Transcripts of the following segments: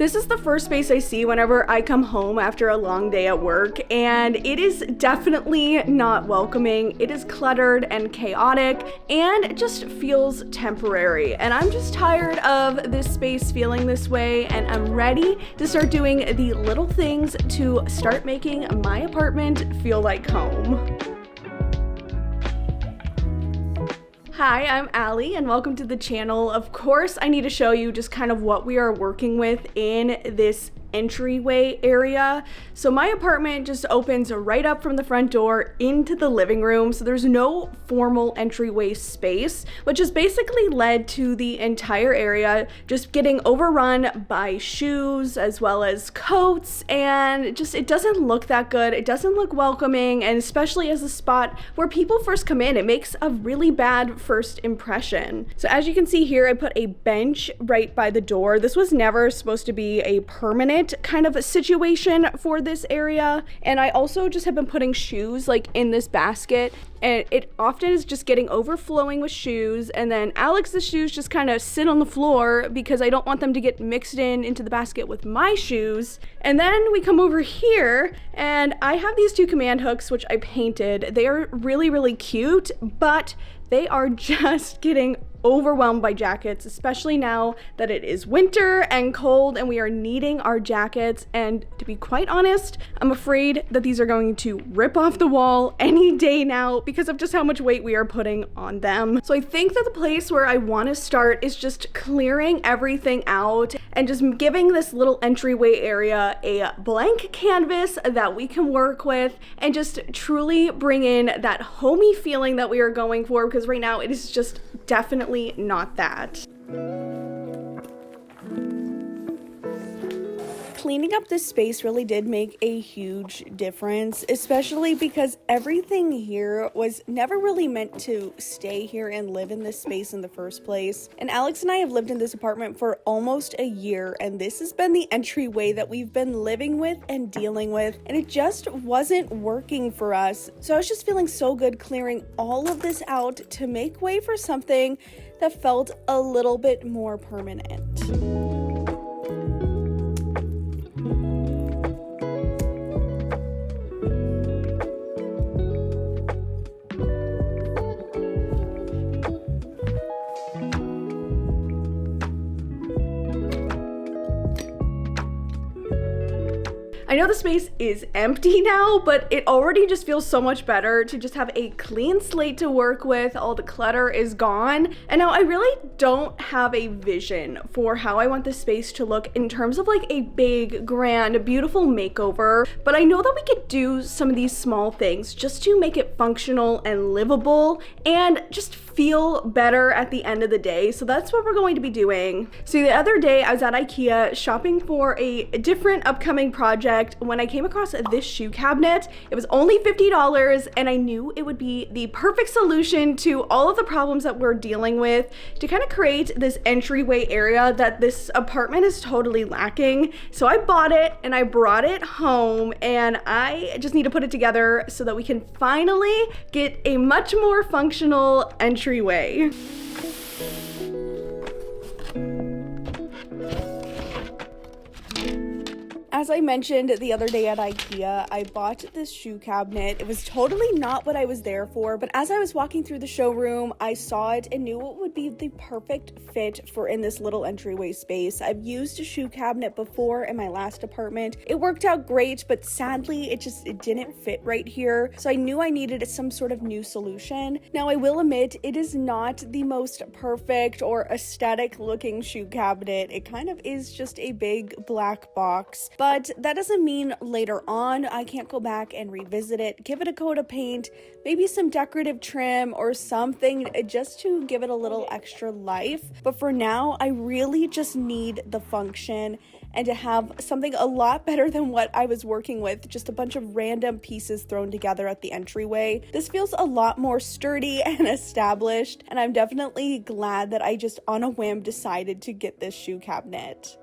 This is the first space I see whenever I come home after a long day at work, and it is definitely not welcoming. It is cluttered and chaotic, and it just feels temporary. And I'm just tired of this space feeling this way, and I'm ready to start doing the little things to start making my apartment feel like home. Hi, I'm Allie and welcome to the channel. Of course, I need to show you just kind of what we are working with in this entryway area. So my apartment just opens right up from the front door into the living room. So there's no formal entryway space, which has basically led to the entire area just getting overrun by shoes as well as coats, and just it doesn't look that good. It doesn't look welcoming, and especially as a spot where people first come in, it makes a really bad first impression. So as you can see here, I put a bench right by the door. This was never supposed to be a permanent kind of a situation for this area, and I also just have been putting shoes like in this basket, and it often is just getting overflowing with shoes, and then Alex's shoes just kind of sit on the floor because I don't want them to get mixed into the basket with my shoes. And then we come over here and I have these two command hooks which I painted. They are really cute, but they are just getting overwhelmed by jackets, especially now that it is winter and cold and we are needing our jackets. And to be quite honest, I'm afraid that these are going to rip off the wall any day now because of just how much weight we are putting on them. So I think that the place where I want to start is just clearing everything out and just giving this little entryway area a blank canvas that we can work with and just truly bring in that homey feeling that we are going for, because right now it is just definitely not that. Cleaning up this space really did make a huge difference, especially because everything here was never really meant to stay here and live in this space in the first place. And Alex and I have lived in this apartment for almost a year, and this has been the entryway that we've been living with and dealing with, and it just wasn't working for us. So I was just feeling so good clearing all of this out to make way for something that felt a little bit more permanent. I know the space is empty now, but it already just feels so much better to just have a clean slate to work with. All the clutter is gone. And now I really don't have a vision for how I want this space to look in terms of like a big, grand, beautiful makeover. But I know that we could do some of these small things just to make it functional and livable and just feel better at the end of the day. So that's what we're going to be doing. So the other day I was at IKEA shopping for a different upcoming project when I came across this shoe cabinet. It was only $50 and I knew it would be the perfect solution to all of the problems that we're dealing with to kind of create this entryway area that this apartment is totally lacking. So I bought it and I brought it home, and I just need to put it together so that we can finally get a much more functional entryway. As I mentioned the other day at IKEA, I bought this shoe cabinet. It was totally not what I was there for, but as I was walking through the showroom, I saw it and knew it would be the perfect fit for in this little entryway space. I've used a shoe cabinet before in my last apartment. It worked out great, but sadly, it didn't fit right here. So I knew I needed some sort of new solution. Now, I will admit, it is not the most perfect or aesthetic looking shoe cabinet. It kind of is just a big black box. But that doesn't mean later on I can't go back and revisit it, give it a coat of paint, maybe some decorative trim or something just to give it a little extra life. But for now, I really just need the function and to have something a lot better than what I was working with, just a bunch of random pieces thrown together at the entryway. This feels a lot more sturdy and established, and I'm definitely glad that I just on a whim decided to get this shoe cabinet.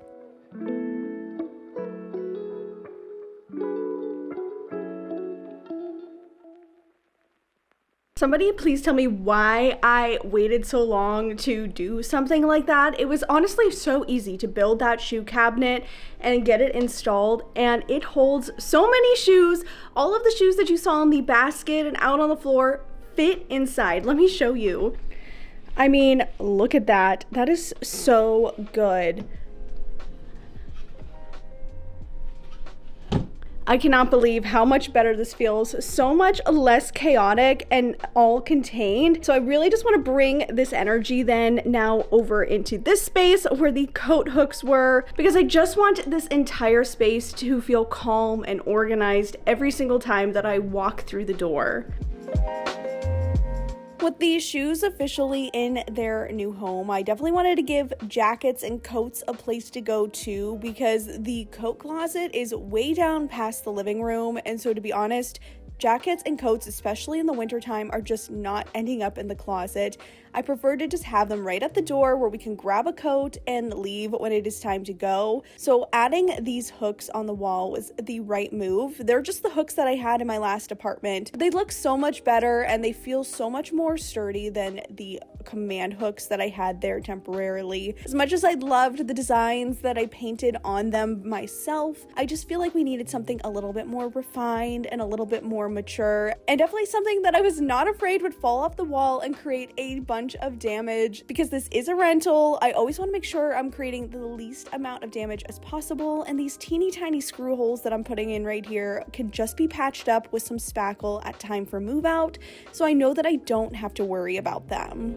Somebody please tell me why I waited so long to do something like that. It was honestly so easy to build that shoe cabinet and get it installed, and it holds so many shoes. All of the shoes that you saw in the basket and out on the floor fit inside. Let me show you. I mean, look at that. That is so good. I cannot believe how much better this feels. So much less chaotic and all contained. So I really just want to bring this energy then now over into this space where the coat hooks were, because I just want this entire space to feel calm and organized every single time that I walk through the door. With these shoes officially in their new home, I definitely wanted to give jackets and coats a place to go to, because the coat closet is way down past the living room. And so to be honest, jackets and coats, especially in the wintertime, are just not ending up in the closet. I prefer to just have them right at the door where we can grab a coat and leave when it is time to go. So adding these hooks on the wall was the right move. They're just the hooks that I had in my last apartment. They look so much better and they feel so much more sturdy than the command hooks that I had there temporarily. As much as I loved the designs that I painted on them myself, I just feel like we needed something a little bit more refined and a little bit more mature, and definitely something that I was not afraid would fall off the wall and create a bunch of damage. Because this is a rental, I always want to make sure I'm creating the least amount of damage as possible, and these teeny tiny screw holes that I'm putting in right here can just be patched up with some spackle at time for move out, so I know that I don't have to worry about them.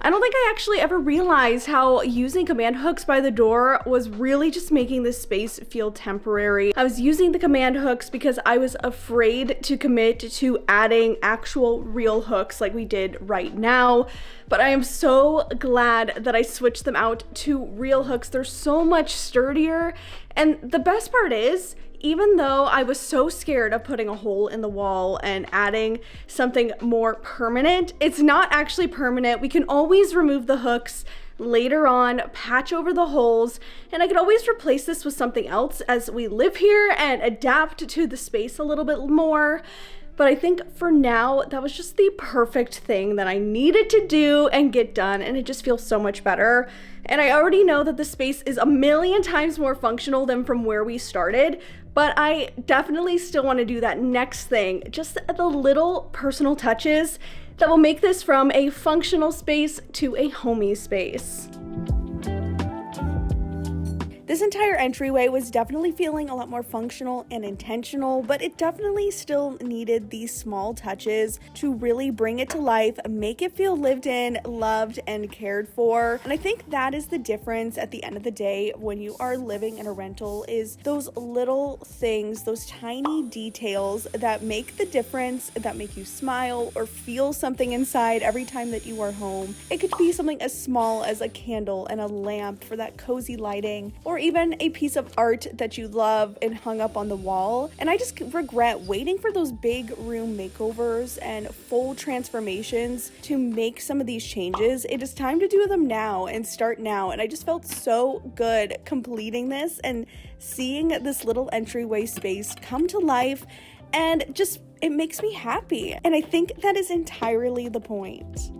I don't think I actually ever realized how using command hooks by the door was really just making this space feel temporary. I was using the command hooks because I was afraid to commit to adding actual real hooks like we did right now, but I am so glad that I switched them out to real hooks. They're so much sturdier, and the best part is, even though I was so scared of putting a hole in the wall and adding something more permanent, it's not actually permanent. We can always remove the hooks later on, patch over the holes, and I could always replace this with something else as we live here and adapt to the space a little bit more. But I think for now, that was just the perfect thing that I needed to do and get done, and it just feels so much better. And I already know that the space is a million times more functional than from where we started, but I definitely still want to do that next thing, just the little personal touches that will make this from a functional space to a homey space. This entire entryway was definitely feeling a lot more functional and intentional, but it definitely still needed these small touches to really bring it to life, make it feel lived in, loved, and cared for. And I think that is the difference at the end of the day when you are living in a rental, is those little things, those tiny details that make the difference, that make you smile or feel something inside every time that you are home. It could be something as small as a candle and a lamp for that cozy lighting, or even a piece of art that you love and hung up on the wall. And I just regret waiting for those big room makeovers and full transformations to make some of these changes. It is time to do them now and start now. And I just felt so good completing this and seeing this little entryway space come to life, and just, it makes me happy. And I think that is entirely the point.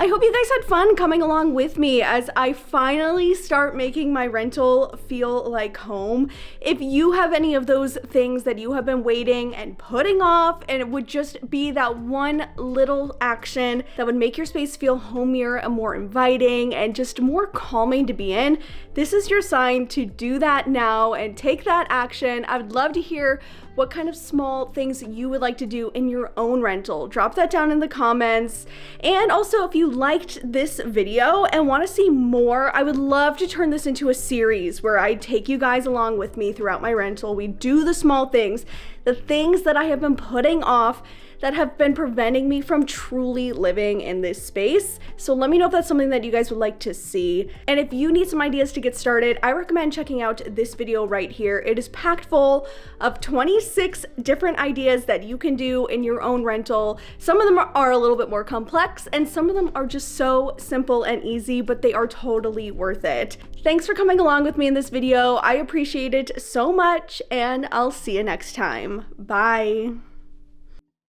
I hope you guys had fun coming along with me as I finally start making my rental feel like home. If you have any of those things that you have been waiting and putting off, and it would just be that one little action that would make your space feel homier and more inviting and just more calming to be in, this is your sign to do that now and take that action. I would love to hear what kind of small things you would like to do in your own rental. Drop that down in the comments. And also, if you liked this video and want to see more, I would love to turn this into a series where I take you guys along with me throughout my rental. We do the small things, the things that I have been putting off that have been preventing me from truly living in this space. So let me know if that's something that you guys would like to see. And if you need some ideas to get started, I recommend checking out this video right here. It is packed full of 26 different ideas that you can do in your own rental. Some of them are a little bit more complex and some of them are just so simple and easy, but they are totally worth it. Thanks for coming along with me in this video. I appreciate it so much, and I'll see you next time. Bye.